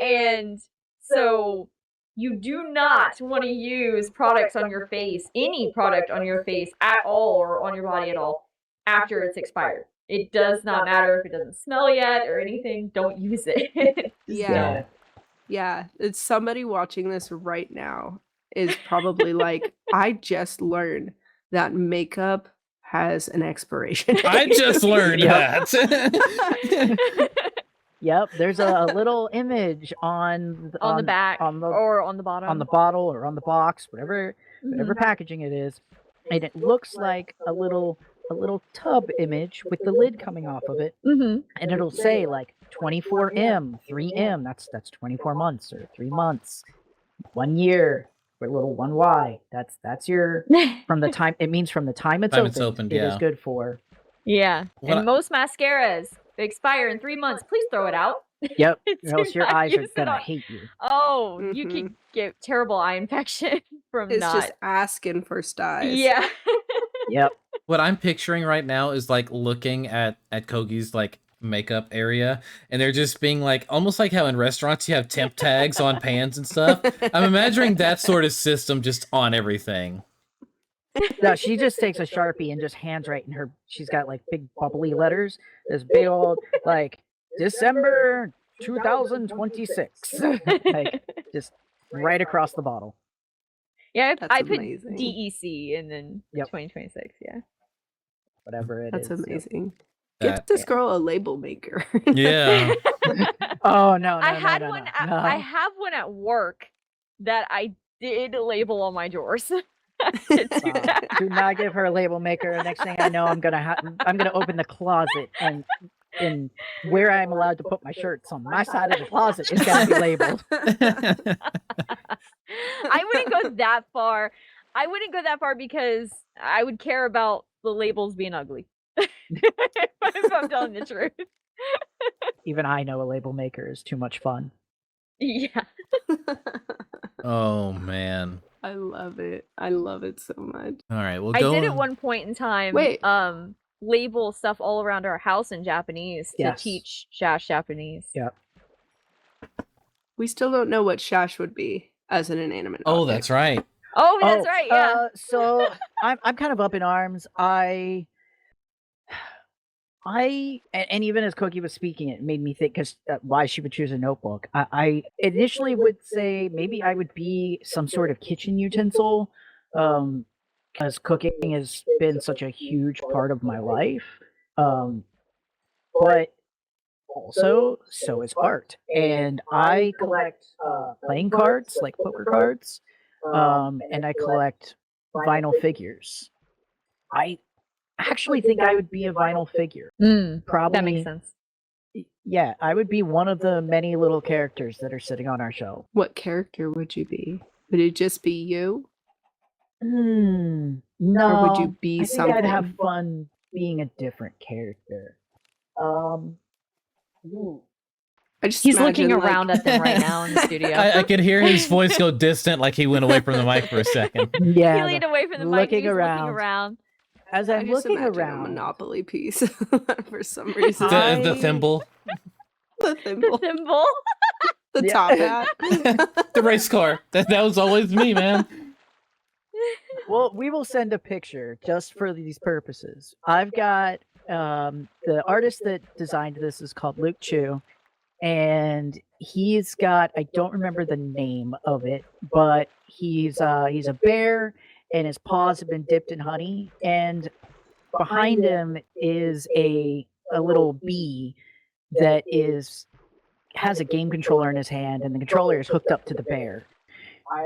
And so you do not want to use products on your face, any product on your face at all or on your body at all, after it's expired. It does not matter if it doesn't smell yet or anything. Don't use it. Yeah. Yeah. It's somebody watching this right now is probably like, I just learned that makeup has an expiration date. I just learned Yep. that. Yep, there's a little image on on the back or on the bottom. on the bottle or on the box, whatever packaging it is, and it looks like a little tub image with the lid coming off of it, and it'll say like 24M, 3M. That's 24 months or 3 months, 1 year, or a little 1Y. That's your from the time. It means from the time it's opened. It is yeah. good for. Yeah. What And most mascaras, they expire in 3 months. Please throw it out. Yep, Do or else your not eyes are use it gonna on- hate you. Oh, you could get terrible eye infection from It's not. just asking for styes. Yeah. Yep. What I'm picturing right now is like looking at Kogi's like makeup area, and they're just being like almost like how in restaurants you have temp tags on pans and stuff. I'm imagining that sort of system just on everything. No, she just takes a Sharpie and just hands right in her. She's got like big bubbly letters. This big old like December 2026, like just right across the bottle. Yeah, That's I put amazing. DEC and then Yep. 2026. Yeah. Whatever it That's is. Yep. amazing. That- Get this girl a label maker. Yeah. Oh no! I had one. No. I have one at work that I did label on my drawers. Do not give her a label maker. Next thing I know, I'm gonna open the closet and where I'm allowed to put my shirts on my side of the closet is gonna be labeled. I wouldn't go that far. I wouldn't go that far because I would care about the labels being ugly. If I'm telling the truth. Even I know a label maker is too much fun. Yeah. Oh man. I love it. I love it so much. All right, we'll I go. did at one point in time Wait. label stuff all around our house in Japanese Yes. to teach Shash Japanese. Yep. We still don't know what Shash would be as an inanimate Oh, object. that's right. Oh, that's right, yeah. So I'm kind of up in arms. I and even as Kogi was speaking, it made me think because why she would choose a notebook. I initially would say maybe I would be some sort of kitchen utensil, because cooking has been such a huge part of my life. But also, so is art, and I collect playing cards, like poker cards, and I collect vinyl figures. I actually think I would be a vinyl figure. Probably. That makes sense. Yeah, I would be one of the many little characters that are sitting on our shelf. What character would you be? Would it just be you? No. Or would you be I think something? I'd have fun being a different character. I just He's imagine, looking like- around at them right now in the studio. I could hear his voice go distant, like he went away from the mic for a second. Yeah. He leaned away from the mic and he was looking looking around. As I I'm just looking imagine around, a Monopoly piece for some reason. The thimble, The The thimble, thimble. the Yeah. top hat. the race car. That was always me, man. well, we will send a picture just for these purposes. I've got the artist that designed this is called Luke Chu, and he's got, I don't remember the name of it, but he's a bear and his paws have been dipped in honey, and behind him is a little bee that has a game controller in his hand, and the controller is hooked up to the bear.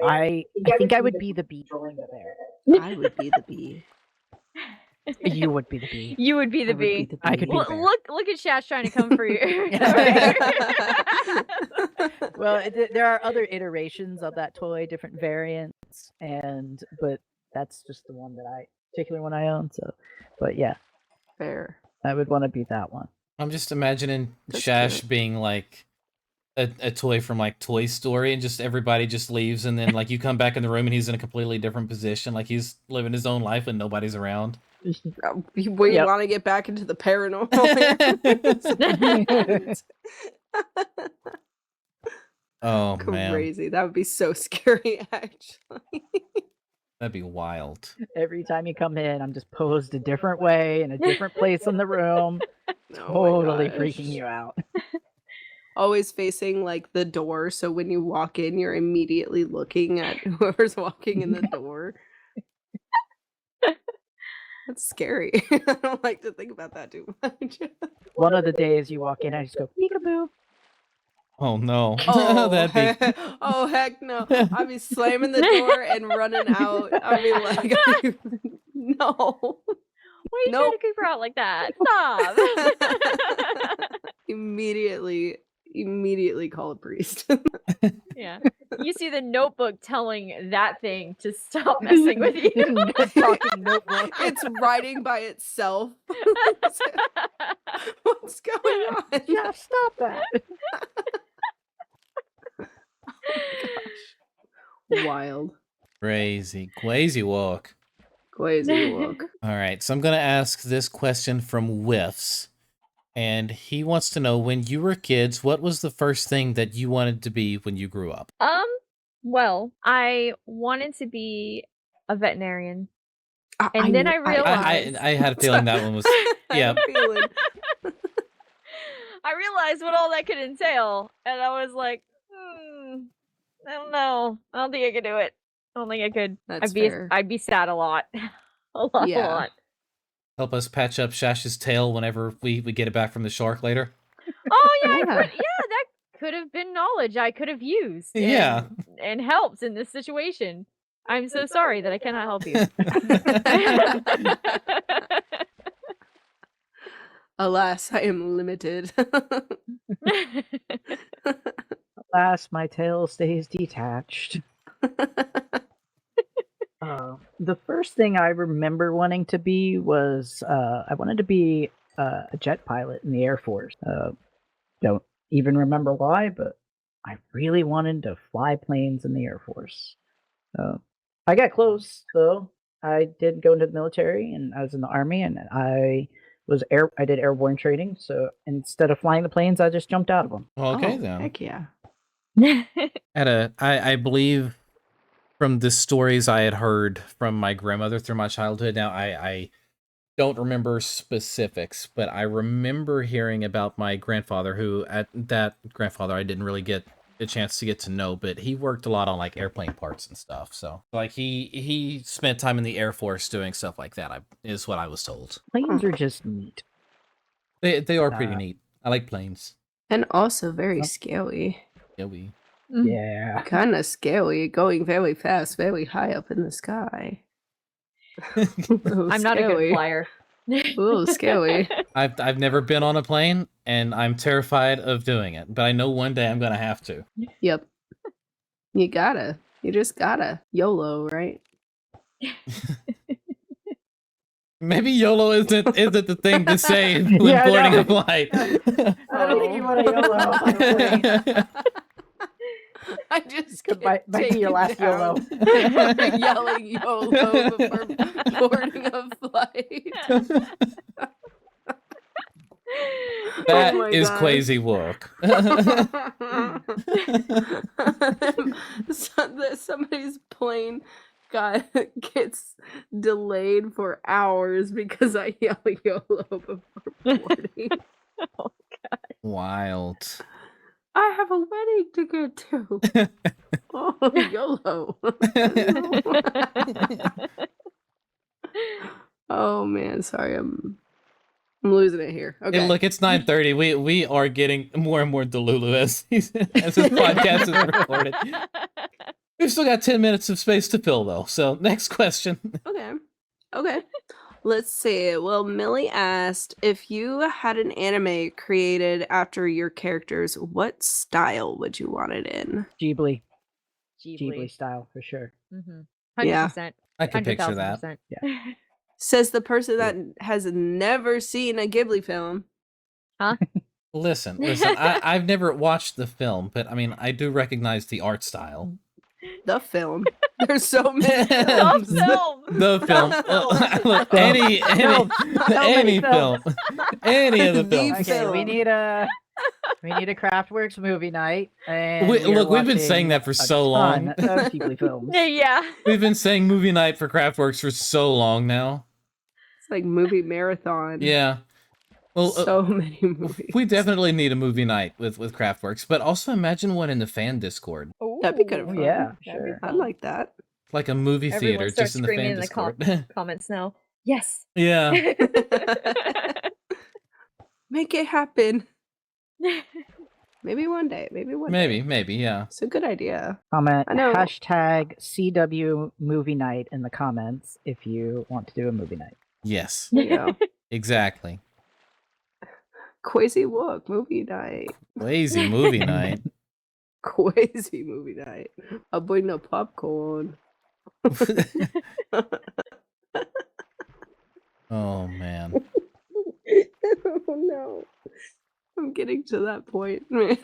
I think I would be the bee controlling the bear. I would be the bee. You would be the bee. You would be I the would be bee. the bee. I could be the bear. Look at Shash trying to come for you. Well, there are other iterations of that toy, different variants, but that's just the one particular one I own. So, but yeah, Fair. I would want to be that one. I'm just imagining That's Shash cute. being like a toy from like Toy Story, and just everybody just leaves, and then like you come back in the room and he's in a completely different position, like he's living his own life and nobody's around. We Yep. want to get back into the paranormal. Oh man, Crazy. That would be so scary, actually. that'd be wild. Every time you come in, I'm just posed a different way in a different place in the room, Oh my totally gosh. freaking you out. Always facing like the door, so when you walk in, you're immediately looking at whoever's walking in the door. That's scary. I don't like to think about that too much. One of the days you walk in, I just go peekaboo. Oh no, Oh, that'd be. oh heck no! I'd be slamming the door and running out. I'd be like, no. Why are you trying Nope. to creep her out like that? Stop. Immediately call a priest. Yeah. You see the notebook telling that thing to stop messing with you. Talking notebook. It's writing by itself. What's going on? Yeah, stop that. Wild. Crazy walk. Crazy look. All right, so I'm gonna ask this question from Whiffs, and he wants to know, when you were kids, what was the first thing that you wanted to be when you grew up? Well, I wanted to be a veterinarian. I And then kn- I realized I had a feeling that one was. I Yeah. had a feeling. I realized what all that could entail, and I was like, I don't know. I don't think I could do it. I don't think I could. That's fair. I'd be sad a lot. a lot. Yeah. Help us patch up Shash's tail whenever we get it back from the shark later. Oh yeah, Yeah. that could have been knowledge I could have used. Yeah. And helped in this situation. I'm so sorry that I cannot help you. Alas, I am limited. Alas, my tail stays detached. The first thing I remember wanting to be was I wanted to be a jet pilot in the Air Force. Don't even remember why, but I really wanted to fly planes in the Air Force. I got close though. I did go into the military, and I was in the Army, and I did airborne training. So instead of flying the planes, I just jumped out of them. Okay, Oh, then. heck yeah. I believe from the stories I had heard from my grandmother through my childhood. Now, I don't remember specifics, but I remember hearing about my grandfather, who at that grandfather I didn't really get a chance to get to know, but he worked a lot on like airplane parts and stuff. So like he spent time in the Air Force doing stuff like that. Is what I was told. Planes are just neat. They are pretty neat. I like planes. And also very Yep. scary. Yeah, we. Yeah. Kind of scary, going very fast, very high up in the sky. I'm not a good flyer. A little scary. I've never been on a plane, and I'm terrified of doing it. But I know one day I'm gonna have to. Yep. You just gotta. YOLO, right? Maybe YOLO isn't the thing to say when Yeah, I boarding know. a flight. I don't think you want to YOLO on a plane. I just Could can't might be take your it last down. YOLO. Yelling YOLO before boarding a flight. That Oh my is gosh. crazy work. Somebody's plane gets delayed for hours because I yell YOLO before boarding. Wild. I have a wedding to get to. Oh, YOLO. Oh man, sorry, I'm losing it here. Okay. Hey, look, it's 9:30. We are getting more and more Delulu as this podcast is recorded. We've still got 10 minutes of space to fill, though. So, next question. Okay. Let's see. Well, Millie asked, if you had an anime created after your characters, what style would you want it in? Ghibli Ghibli. style for sure. 100%. I can picture that. 100,000%. Says the person that has never seen a Ghibli film. Listen. I've never watched the film, but I mean, I do recognize the art style. The film. There's so many The films. film. The film. Look, any film. Any of the The films. Okay, film. we need a CraftWorks movie night. And We've been watching saying that for a so long. ton of Ghibli films. Yeah. We've been saying movie night for CraftWorks for so long now. It's like movie marathon. Yeah. Well, So many movies. we definitely need a movie night with CraftWorks, but also imagine one in the fan Discord, That'd be kind of Oh, fun. yeah, That'd be sure. I'd like that. like a movie Everyone theater, starts just in the screaming fan in the Discord. comments now. Yes. Yeah. Make it happen. Maybe one day. Maybe one day. Maybe, yeah. It's a good idea. Comment I know. hashtag CW movie night in the comments if you want to do a movie night. Yes, There you go. exactly. Crazy Walk movie night. Lazy movie night. Crazy movie night. I'll bring the popcorn. Oh, man. Oh no. I'm getting to that point, man.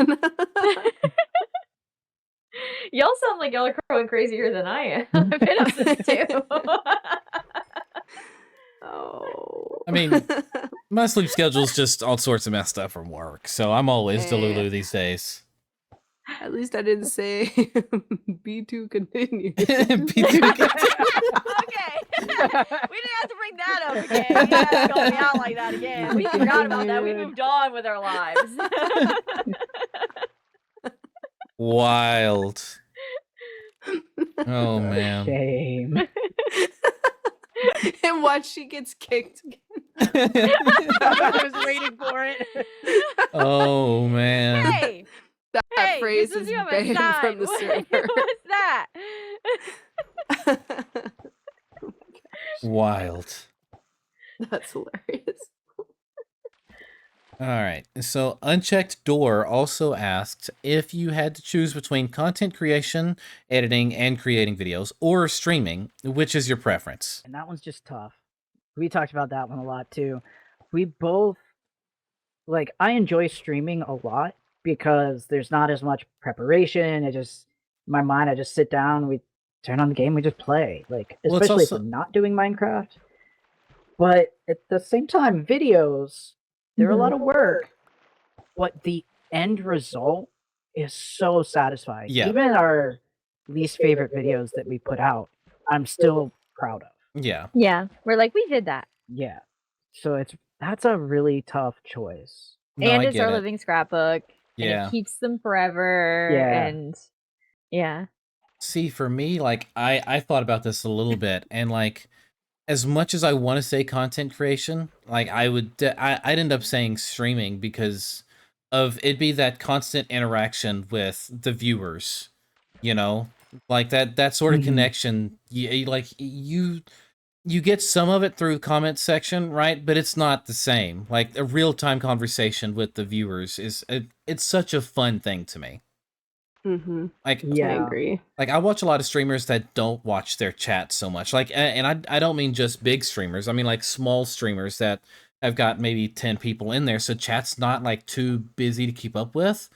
Y'all sound like y'all are growing crazier than I am. I've been up since 2. Oh. I mean, my sleep schedule's just all sorts of messed up from work, so I'm always Delulu these days. At least I didn't say B2 continue. B2 Okay. We didn't have to bring that up again. You didn't have to call me out like that again. We forgot about that. We moved on with our lives. Wild. Oh, man. Shame. And watch she gets kicked. I was waiting for it. Oh, man. Hey. That Hey, phrase this is you have a banned sign. from the server. What's that? Wild. That's hilarious. All right. So Unchecked Door also asked if you had to choose between content creation, editing, and creating videos, or streaming, which is your preference? And that one's just tough. We talked about that one a lot too. We both like I enjoy streaming a lot because there's not as much preparation. It just my mind, I just sit down, we turn on the game, we just play. Like Well, it's especially if also- we're not doing Minecraft. But at the same time, videos, they're a lot of work. But the end result is so satisfying. Yeah. Even our least favorite videos that we put out, I'm still proud of. Yeah. Yeah, we're like, we did that. Yeah. So that's a really tough choice. No, And I it's get our it. living scrapbook. Yeah. And it keeps them forever. Yeah. And yeah. See, for me, like I thought about this a little bit, and like as much as I want to say content creation, like I'd end up saying streaming because of it'd be that constant interaction with the viewers, you know, like that sort of Mhm. connection. You get some of it through the comment section, right? But it's not the same. Like a real time conversation with the viewers it's such a fun thing to me. Mm-hmm. Like I Yeah. agree. like I watch a lot of streamers that don't watch their chat so much. Like, and I don't mean just big streamers. I mean like small streamers that have got maybe 10 people in there, so chat's not like too busy to keep up with.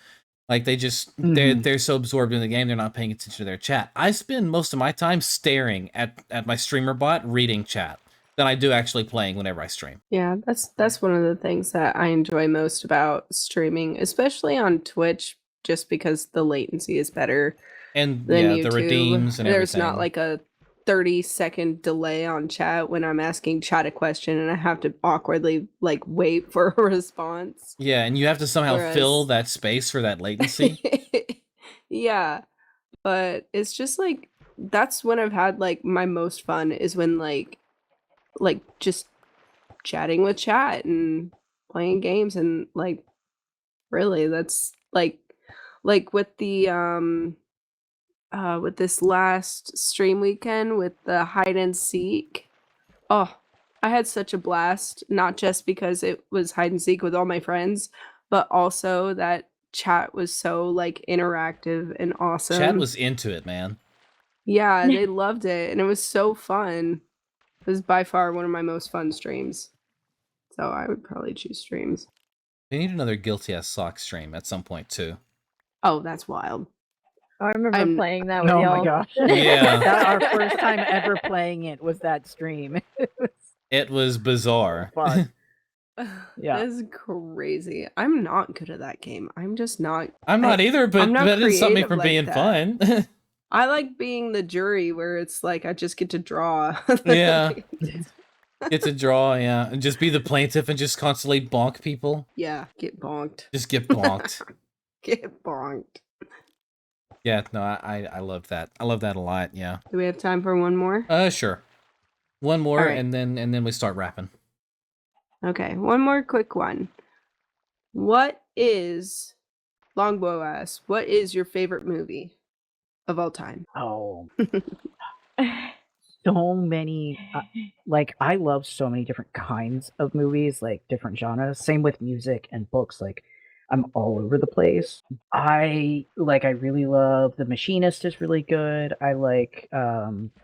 Like they're Mhm. they're so absorbed in the game they're not paying attention to their chat. I spend most of my time staring at my streamer bot reading chat than I do actually playing whenever I stream. Yeah, that's one of the things that I enjoy most about streaming, especially on Twitch, just because the latency is better And than yeah, YouTube. the redeems and There's everything. not like a 30-second delay on chat when I'm asking chat a question and I have to awkwardly like wait for a response. Yeah, and you have to somehow fill Whereas- that space for that latency. Yeah, but it's just like that's when I've had like my most fun is when like just chatting with chat and playing games and like really that's like with the with this last stream weekend with the hide and seek. Oh, I had such a blast, not just because it was hide and seek with all my friends, but also that chat was so like interactive and awesome. Chat was into it, man. Yeah, they loved it and it was so fun. It was by far one of my most fun streams. So I would probably choose streams. We need another Guilty as Sock stream at some point too. Oh, that's wild. I remember I'm- playing that with Oh y'all. my gosh. Yeah. Our first time ever playing it was that stream. It was bizarre. Fun. Yeah. That is crazy. I'm not good at that game. I'm just not. I'm not either, but I'm not but it's something creative for like being that. fun. I like being the jury where it's like I just get to draw. Yeah. Get to draw, yeah, and just be the plaintiff and just constantly bonk people. Yeah, get bonked. Just get bonked. Get bonked. Yeah, no, I love that. I love that a lot. Yeah. Do we have time for one more? Sure. One more, All right. and then we start rapping. Okay, one more quick one. What is Longbow asks, what is your favorite movie of all time? Oh, so many. Like, I love so many different kinds of movies, like different genres. Same with music and books. Like, I'm all over the place. I really love The Machinist is really good. I like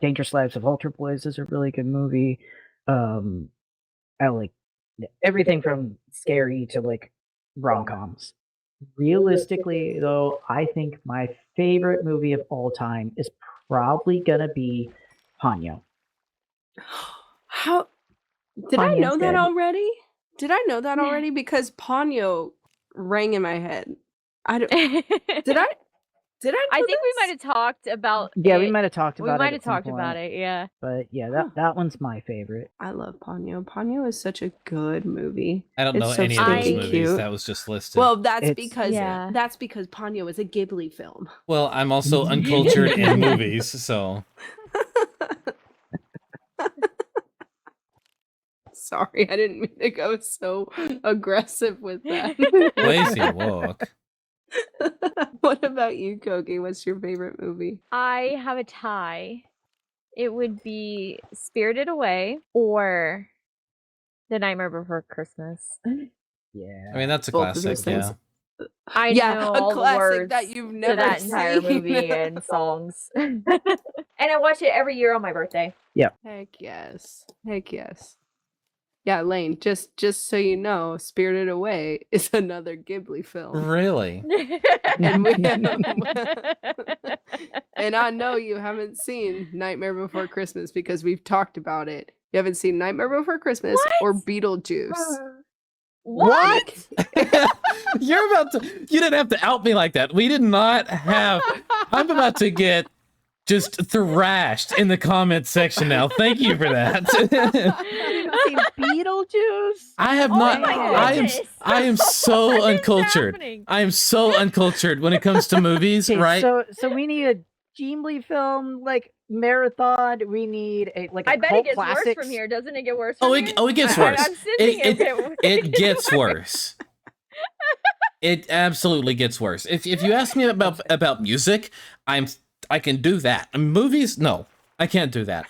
Dangerous Lives of Altar Boys is a really good movie. I like everything from scary to like rom-coms. Realistically, though, I think my favorite movie of all time is probably gonna be Ponyo. How did I Ponyo's know that good. already? Did I know that already? Because Ponyo rang in my head. I don't, did I? Did I? I know think we this? might have talked about Yeah, we it. might have talked We about might it. have talked about it, yeah. But yeah, Huh. that one's my favorite. I love Ponyo. Ponyo is such a good movie. I don't It's know so any of those stinky movies. cute. That was just listed. Well, that's It's- because Yeah. Ponyo is a Ghibli film. well, I'm also uncultured in movies, so Sorry, I didn't mean to go so aggressive with that. lazy walk. What about you, Kogi? What's your favorite movie? I have a tie it would be Spirited Away or The Nightmare Before Christmas. Yeah. I mean, that's a Both of classic, those things. yeah. I Yeah, know a all the classic words that you've to never that entire seen. movie and songs. And I watch it every year on my birthday. Heck yes. Heck yes. Yeah, Lane, just so you know, Spirited Away is another Ghibli film. Really? And we and I know you haven't seen Nightmare Before Christmas because we've talked about it. You haven't seen Nightmare Before Christmas or What? Beetlejuice. What? You're about to. You didn't have to out me like that. We did not have. I'm about to get just thrashed in the comments section now. Thank you for that. Seen Beetlejuice? I have Oh not. my goodness. I am so What is uncultured. happening? I am so uncultured when it comes to movies, Okay, right? So we need a Ghibli film like marathon. We need a I bet it cult gets classics. worse from here. Doesn't it get worse from here? It gets I- worse. I'm sensing It gets worse. It absolutely gets worse. If you ask me about music, I can do that. Movies, no, I can't do that.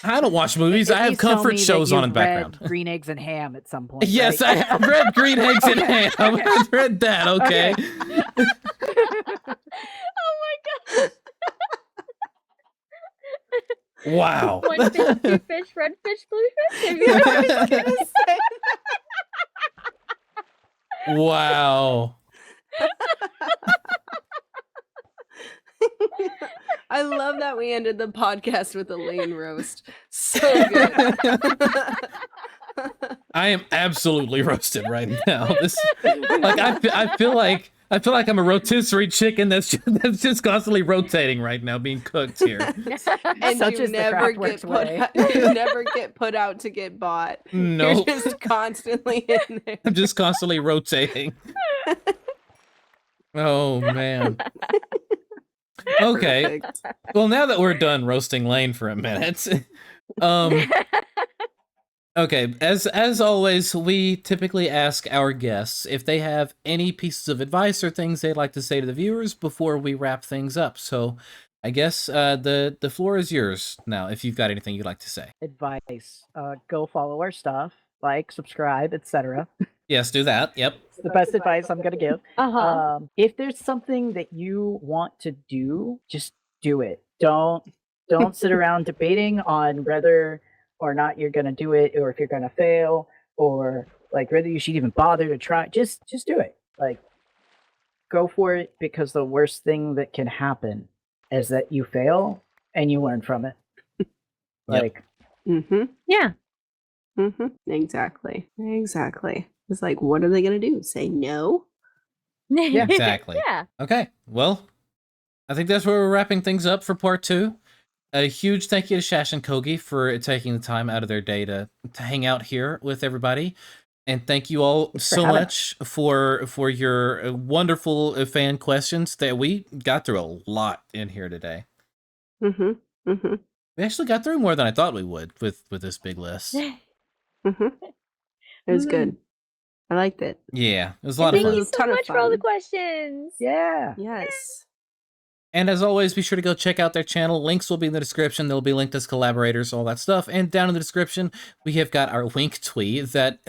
I don't watch movies. I have Please tell comfort me that shows on in you've the background. read Green Eggs and Ham at some point. Yes, right? I have read Green Eggs and Ham. I've read that. Okay. Oh my god. Wow. One fish, two fish, red fish, blue fish. Have you ever- Wow. I love that we ended the podcast with a Lane roast. So good. I am absolutely roasted right now. This, like, I feel like I'm a rotisserie chicken that's just constantly rotating right now, being cooked here. And Such you is the never CraftWorks get way. you never get put out to get bought. No, You're just constantly in there. I'm just constantly rotating. Oh man. Okay. Perfect. Well, now that we're done roasting Lane for a minute, okay, as always, we typically ask our guests if they have any pieces of advice or things they'd like to say to the viewers before we wrap things up. So, I guess the floor is yours now. If you've got anything you'd like to say, Advice: go follow our stuff, like, subscribe, etc. yes, do that. Yep. It's the best advice I'm gonna give. Uh-huh. If there's something that you want to do, just do it. Don't sit around debating on whether or not you're gonna do it, or if you're gonna fail, or like whether you should even bother to try. Just do it. Like, go for it, because the worst thing that can happen is that you fail and you learn from it. Like, Mm-hmm. Yeah. Mm-hmm. Exactly. It's like, what are they gonna do? Say no? Yeah. Exactly. Yeah. Okay. Well, I think that's where we're wrapping things up for part 2. A huge thank you to Shash and Kogi for taking the time out of their day to hang out here with everybody. And thank you all Thanks for so having much for your wonderful fan questions that we got through a lot in here today. Mm-hmm. Mm-hmm. We actually got through more than I thought we would with this big list. Mm-hmm. It was good. I liked it. Yeah, it was a lot Thank of you fun. It was a so ton of much for all the fun. questions. yeah. Yes. And as always, be sure to go check out their channel. Links will be in the description. They'll be linked as collaborators, all that stuff. And down in the description, we have got our link tweet that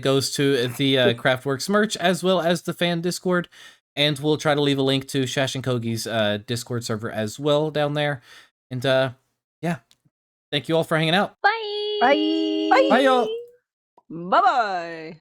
goes to the CraftWorks merch, as well as the fan Discord. And we'll try to leave a link to Shash and Kogi's Discord server as well down there. And yeah, thank you all for hanging out. Bye. Bye. Bye, y'all. Bye-bye.